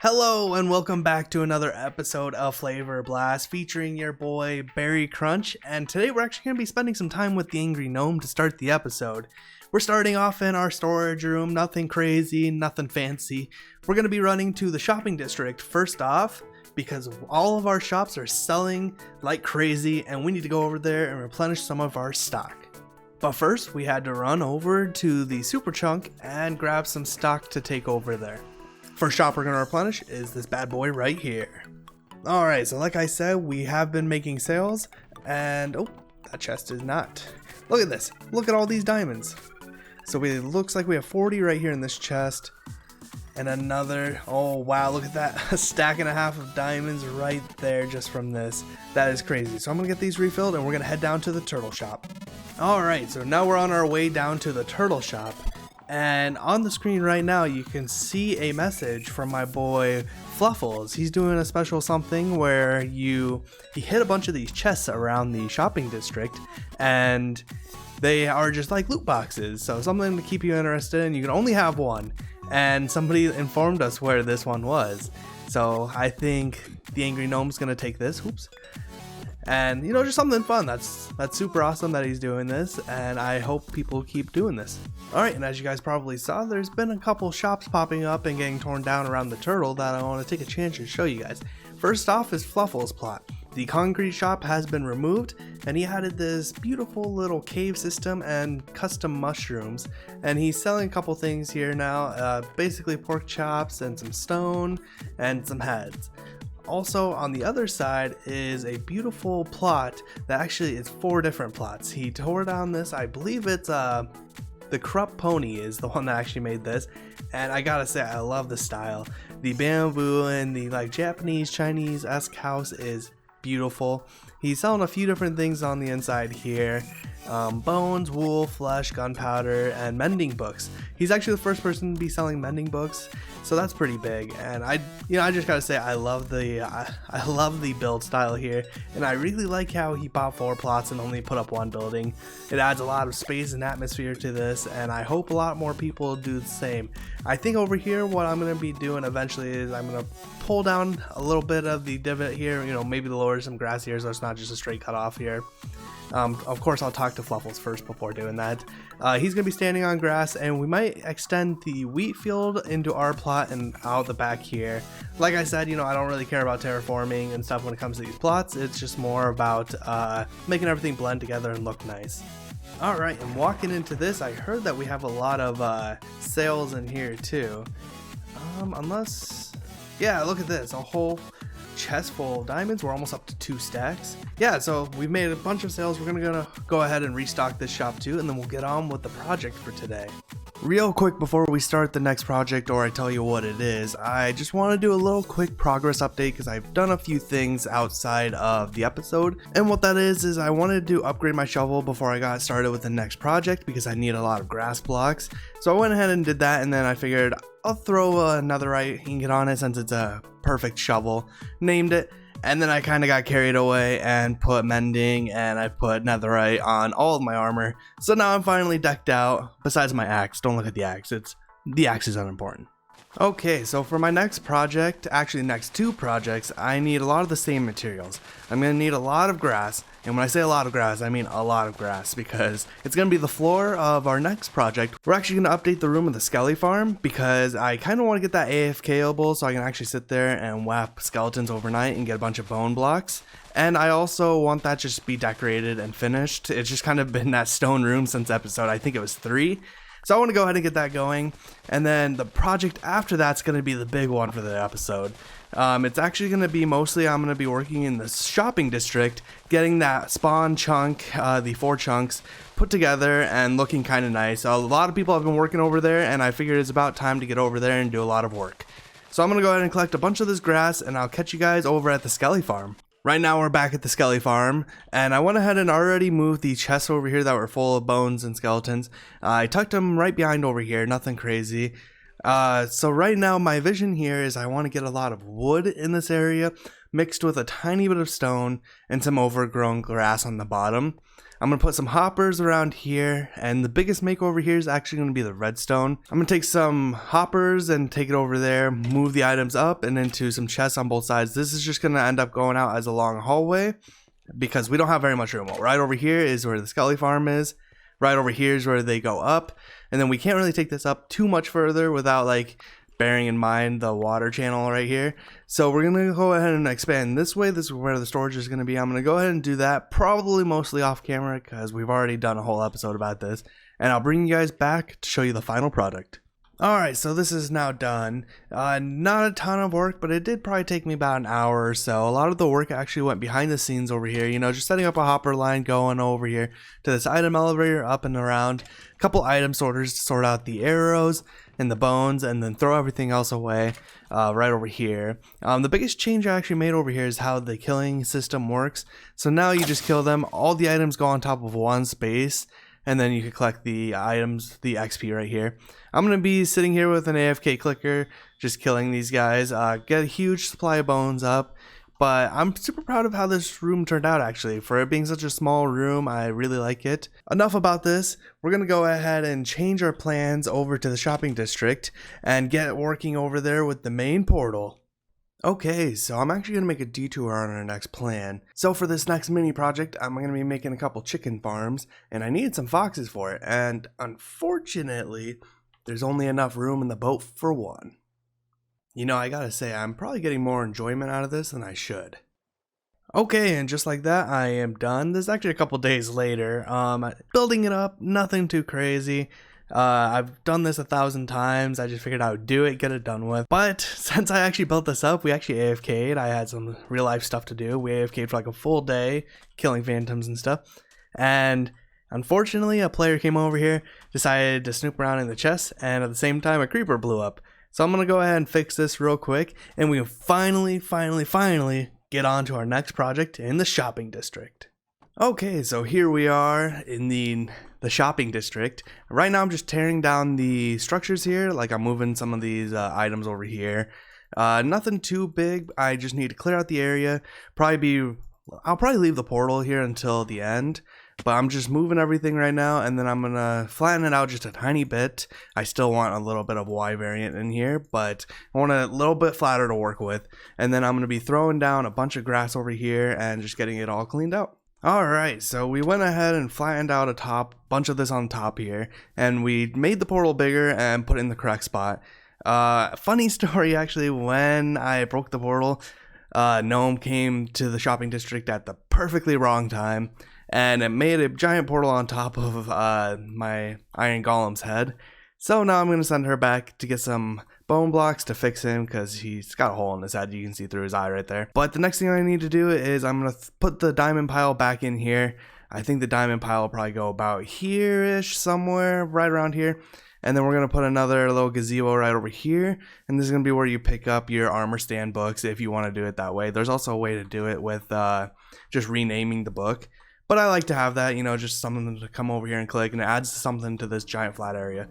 Hello and welcome back to another episode of Flavor Blast featuring your boy BerryCrunch, and today we're actually going to be spending some time with the Angry Gnome to start the episode. We're starting off in our storage room, nothing crazy, nothing fancy. We're going to be running to the shopping district first off because all of our shops are selling like crazy and we need to go over there and replenish some of our stock. But first we had to run over to the Super Chunk and grab some stock to take over there. First shop we're going to replenish is this bad boy right here. Alright, so like I said, we have been making sales, and oh, that chest is not. Look at this. Look at all these diamonds. So it looks like we have 40 right here in this chest, and another, oh wow, look at that, a stack and a half of diamonds right there just from this. That is crazy. So I'm going to get these refilled, and we're going to head down to the turtle shop. Alright, so now we're on our way down to the turtle shop. And on the screen right now, you can see a message from my boy Fluffles. He's doing a special something where he hit a bunch of these chests around the shopping district, and they are just like loot boxes. So something to keep you interested in. You can only have one, and somebody informed us where this one was. So I think the Angry Gnome's gonna take this. Oops. And you know, just something fun. That's super awesome that he's doing this, and I hope people keep doing this. Alright, and as you guys probably saw, there's been a couple shops popping up and getting torn down around the turtle that I want to take a chance to show you guys. First off is Fluffle's plot. The concrete shop has been removed, and he added this beautiful little cave system and custom mushrooms, and he's selling a couple things here now, basically pork chops and some stone and some heads. Also on the other side is a beautiful plot that actually is 4 different plots. He tore down this, I believe it's the Krupp Pony is the one that actually made this, and I gotta say I love the style. The bamboo and the like Japanese Chinese-esque house is beautiful. He's selling a few different things on the inside here. Bones, wool, flesh, gunpowder, and mending books. He's actually the first person to be selling mending books, so that's pretty big. And I just gotta say I love the build style here, and I really like how he bought 4 plots and only put up 1 building. It adds a lot of space and atmosphere to this, and I hope a lot more people do the same. I think over here what I'm gonna be doing eventually is I'm gonna pull down a little bit of the divot here, you know, maybe lower some grass here so it's not just a straight cut off here. Of course I'll talk to Fluffles first before doing that. He's gonna be standing on grass, and we might extend the wheat field into our plot and out the back here. Like I said, you know, I don't really care about terraforming and stuff when it comes to these plots. It's just more about making everything blend together and look nice. Alright, and walking into this, I heard that we have a lot of sales in here too. Yeah, look at this, a whole chest full of diamonds. We're almost up to 2 stacks. Yeah, so we've made a bunch of sales. We're gonna go ahead and restock this shop too, and then we'll get on with the project for today. Real quick before we start the next project, or I tell you what it is, I just want to do a little quick progress update because I've done a few things outside of the episode, and what that is I wanted to upgrade my shovel before I got started with the next project because I need a lot of grass blocks. So I went ahead and did that, and then I figured I'll throw a netherite ingot on it since it's a perfect shovel, named it, and then I kind of got carried away and put mending, and I put netherite on all of my armor. So now I'm finally decked out, besides my axe. Don't look at the axe, the axe is unimportant. Okay, so for my next project, actually next 2 projects, I need a lot of the same materials. I'm going to need a lot of grass, and when I say a lot of grass, I mean a lot of grass, because it's going to be the floor of our next project. We're actually going to update the room of the Skelly farm, because I kind of want to get that AFK-able so I can actually sit there and whap skeletons overnight and get a bunch of bone blocks. And I also want that just to be decorated and finished. It's just kind of been that stone room since episode, I think it was 3. So I want to go ahead and get that going, and then the project after that's going to be the big one for the episode. It's actually going to be mostly I'm going to be working in the shopping district, getting that spawn chunk, the 4 chunks, put together and looking kind of nice. A lot of people have been working over there, and I figured it's about time to get over there and do a lot of work. So I'm going to go ahead and collect a bunch of this grass, and I'll catch you guys over at the Skelly farm. Right now we're back at the Skelly farm, and I went ahead and already moved the chests over here that were full of bones and skeletons. I tucked them right behind over here, nothing crazy. So right now my vision here is I want to get a lot of wood in this area, mixed with a tiny bit of stone and some overgrown grass on the bottom. I'm going to put some hoppers around here, and the biggest makeover here is actually going to be the redstone. I'm going to take some hoppers and take it over there, move the items up and into some chests on both sides. This is just going to end up going out as a long hallway because we don't have very much room. Right over here is where the Skelly farm is. Right over here is where they go up, and then we can't really take this up too much further without like bearing in mind the water channel right here. So we're gonna go ahead and expand this way. This is where the storage is gonna be. I'm gonna go ahead and do that, probably mostly off camera because we've already done a whole episode about this, and I'll bring you guys back to show you the final product. Alright, so this is now done. Not a ton of work, but it did probably take me about an hour or so. A lot of the work actually went behind the scenes over here, you know, just setting up a hopper line, going over here to this item elevator, up and around, a couple item sorters to sort out the arrows and the bones, and then throw everything else away right over here. The biggest change I actually made over here is how the killing system works. So now you just kill them, all the items go on top of one space, and then you can collect the items, the XP right here. I'm going to be sitting here with an AFK clicker, just killing these guys, get a huge supply of bones up, but I'm super proud of how this room turned out actually. For it being such a small room, I really like it. Enough about this, we're going to go ahead and change our plans over to the shopping district and get working over there with the main portal. Okay, so I'm actually going to make a detour on our next plan. So for this next mini project, I'm going to be making a couple chicken farms, and I needed some foxes for it, and unfortunately, there's only enough room in the boat for one. You know, I gotta say, I'm probably getting more enjoyment out of this than I should. Okay, and just like that, I am done. This is actually a couple days later. Building it up, nothing too crazy. I've done this 1,000 times. I just figured I would do it, get it done with. But since I actually built this up, we actually AFK'd. I had some real life stuff to do. We AFK'd for like a full day, killing phantoms and stuff. And unfortunately, a player came over here, decided to snoop around in the chest, and at the same time, a creeper blew up. So I'm going to go ahead and fix this real quick, and we can finally get on to our next project in the shopping district. Okay, so here we are in the shopping district. Right now I'm just tearing down the structures here, like I'm moving some of these items over here. Nothing too big, I just need to clear out the area. I'll probably leave the portal here until the end, but I'm just moving everything right now, and then I'm gonna flatten it out just a tiny bit. I still want a little bit of Y variant in here, but I want a little bit flatter to work with. And then I'm gonna be throwing down a bunch of grass over here and just getting it all cleaned out. Alright, so we went ahead and flattened out a bunch of this on top here, and we made the portal bigger and put it in the correct spot. Funny story actually, when I broke the portal, Gnome came to the shopping district at the perfectly wrong time, and it made a giant portal on top of my iron golem's head. So now I'm going to send her back to get some bone blocks to fix him because he's got a hole in his head. You can see through his eye right there. But the next thing I need to do is I'm going to put the diamond pile back in here. I think the diamond pile will probably go about here-ish, somewhere right around here. And then we're going to put another little gazebo right over here. And this is going to be where you pick up your armor stand books if you want to do it that way. There's also a way to do it with just renaming the book. But I like to have that, you know, just something to come over here and click, and it adds something to this giant flat area.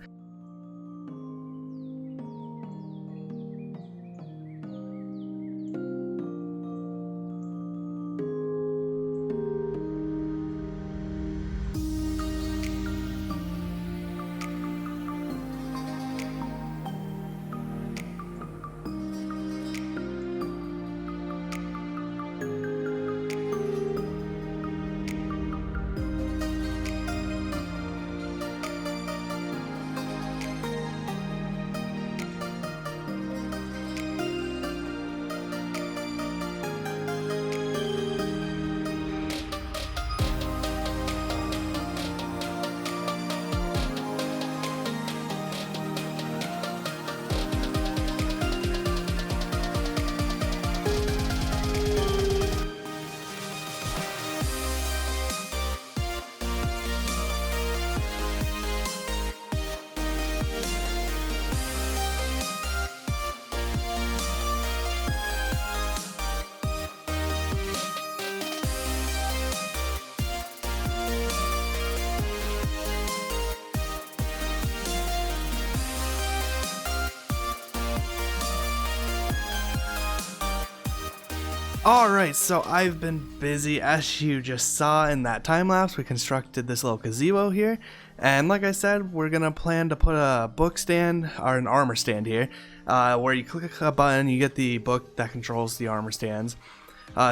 Alright, so I've been busy. As you just saw in that time lapse, we constructed this little gazebo here. And like I said, we're gonna plan to put a book stand, or an armor stand here, where you click a button, you get the book that controls the armor stands.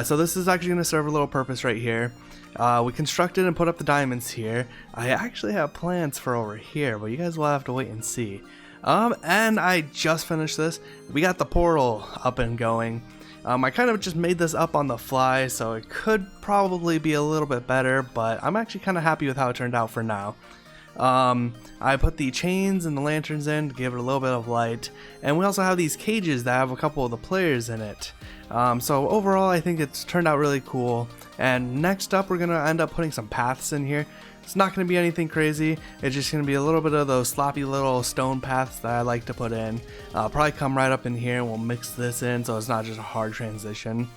So this is actually gonna serve a little purpose right here. We constructed and put up the diamonds here. I actually have plans for over here, but you guys will have to wait and see. And I just finished this. We got the portal up and going. I kind of just made this up on the fly, so it could probably be a little bit better, but I'm actually kind of happy with how it turned out for now. I put the chains and the lanterns in to give it a little bit of light, and we also have these cages that have a couple of the players in it. So overall, I think it's turned out really cool. And next up, we're going to end up putting some paths in here. It's not going to be anything crazy. It's just going to be a little bit of those sloppy little stone paths that I like to put in. Probably come right up in here and we'll mix this in so it's not just a hard transition.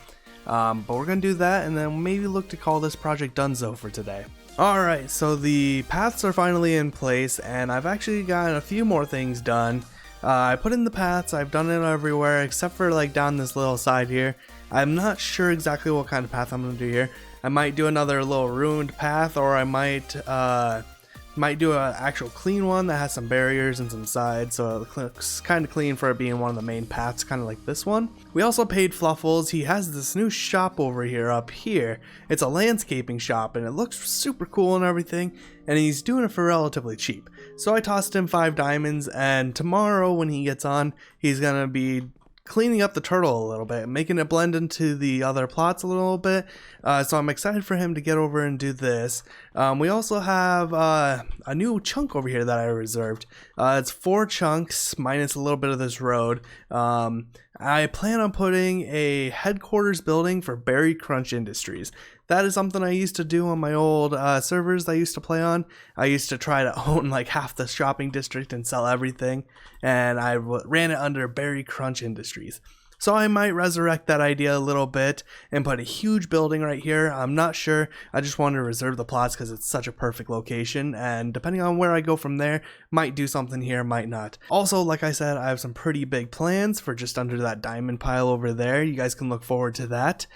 But we're going to do that and then maybe look to call this project Dunzo for today. Alright, so the paths are finally in place and I've actually gotten a few more things done. I put in the paths, I've done it everywhere except for like down this little side here. I'm not sure exactly what kind of path I'm going to do here. I might do another little ruined path, or I might do an actual clean one that has some barriers and some sides, so it looks kind of clean for it being one of the main paths, kind of like this one. We also paid Fluffles. He has this new shop over here up here. It's a landscaping shop and it looks super cool and everything, and he's doing it for relatively cheap. So I tossed him 5 diamonds, and tomorrow when he gets on, he's gonna be cleaning up the turtle a little bit, making it blend into the other plots a little bit. So I'm excited for him to get over and do this. We also have a new chunk over here that I reserved. It's 4 chunks minus a little bit of this road. I plan on putting a headquarters building for BerryCrunch Industries. That is something I used to do on my old servers I used to play on. I used to try to own like half the shopping district and sell everything, and I ran it under BerryCrunch Industries. So I might resurrect that idea a little bit and put a huge building right here. I'm not sure. I just wanted to reserve the plots because it's such a perfect location, and depending on where I go from there, might do something here, might not. Also, like I said, I have some pretty big plans for just under that diamond pile over there. You guys can look forward to that.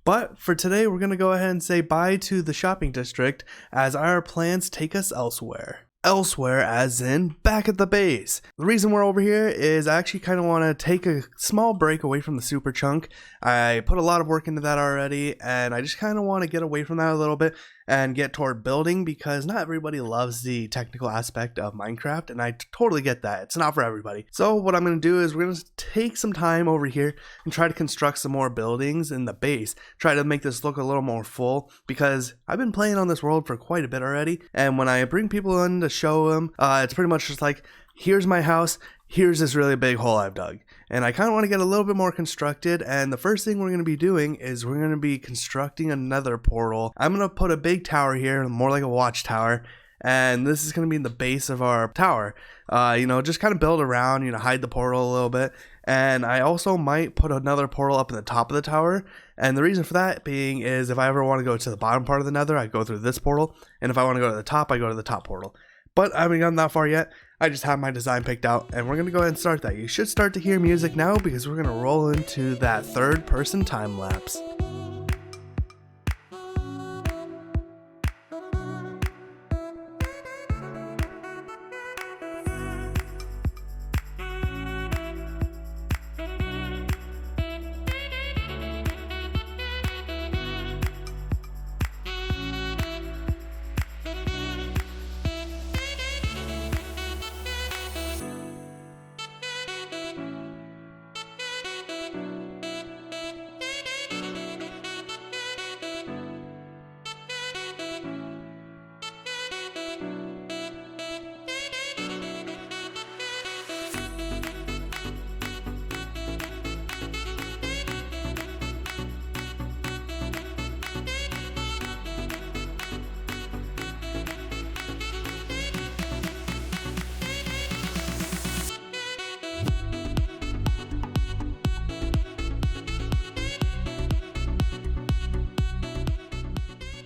But for today, we're going to go ahead and say bye to the shopping district as our plans take us elsewhere. Elsewhere as in back at the base. The reason we're over here is I actually kind of want to take a small break away from the super chunk. I put a lot of work into that already, and I just kind of want to get away from that a little bit and get toward building, because not everybody loves the technical aspect of Minecraft, and I totally get that. It's not for everybody. So what I'm going to do is we're going to take some time over here and try to construct some more buildings in the base. Try to make this look a little more full, because I've been playing on this world for quite a bit already, and when I bring people in to show them, it's pretty much just like, here's my house, here's this really big hole I've dug. And I kind of want to get a little bit more constructed, and the first thing we're going to be doing is we're going to be constructing another portal. I'm going to put a big tower here, more like a watchtower, and this is going to be in the base of our tower. Just kind of build around, hide the portal a little bit. And I also might put another portal up in the top of the tower, and the reason for that being is if I ever want to go to the bottom part of the nether, I go through this portal, and if I want to go to the top, I go to the top portal. But I haven't gotten that far yet. I just have my design picked out, and we're going to go ahead and start that. You should start to hear music now because we're going to roll into that third-person time lapse.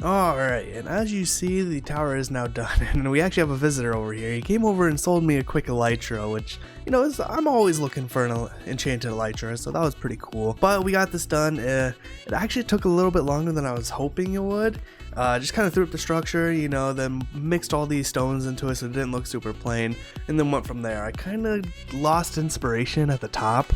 Alright, and as you see, the tower is now done, and we actually have a visitor over here. He came over and sold me a quick elytra, which, you know, I'm always looking for an enchanted elytra, so that was pretty cool. But we got this done. It actually took a little bit longer than I was hoping it would. Just kind of threw up the structure, you know, then mixed all these stones into it so it didn't look super plain, and then went from there. I kind of lost inspiration at the top.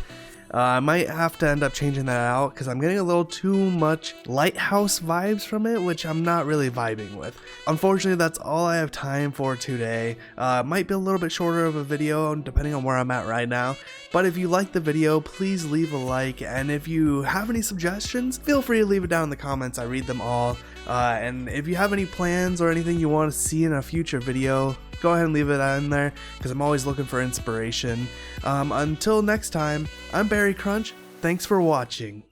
I might have to end up changing that out because I'm getting a little too much lighthouse vibes from it, which I'm not really vibing with. Unfortunately, that's all I have time for today. Might be a little bit shorter of a video depending on where I'm at right now. But if you like the video, please leave a like, and if you have any suggestions, feel free to leave it down in the comments. I read them all. And if you have any plans or anything you want to see in a future video, go ahead and leave it in there because I'm always looking for inspiration. Until next time, I'm BerryCrunch. Thanks for watching.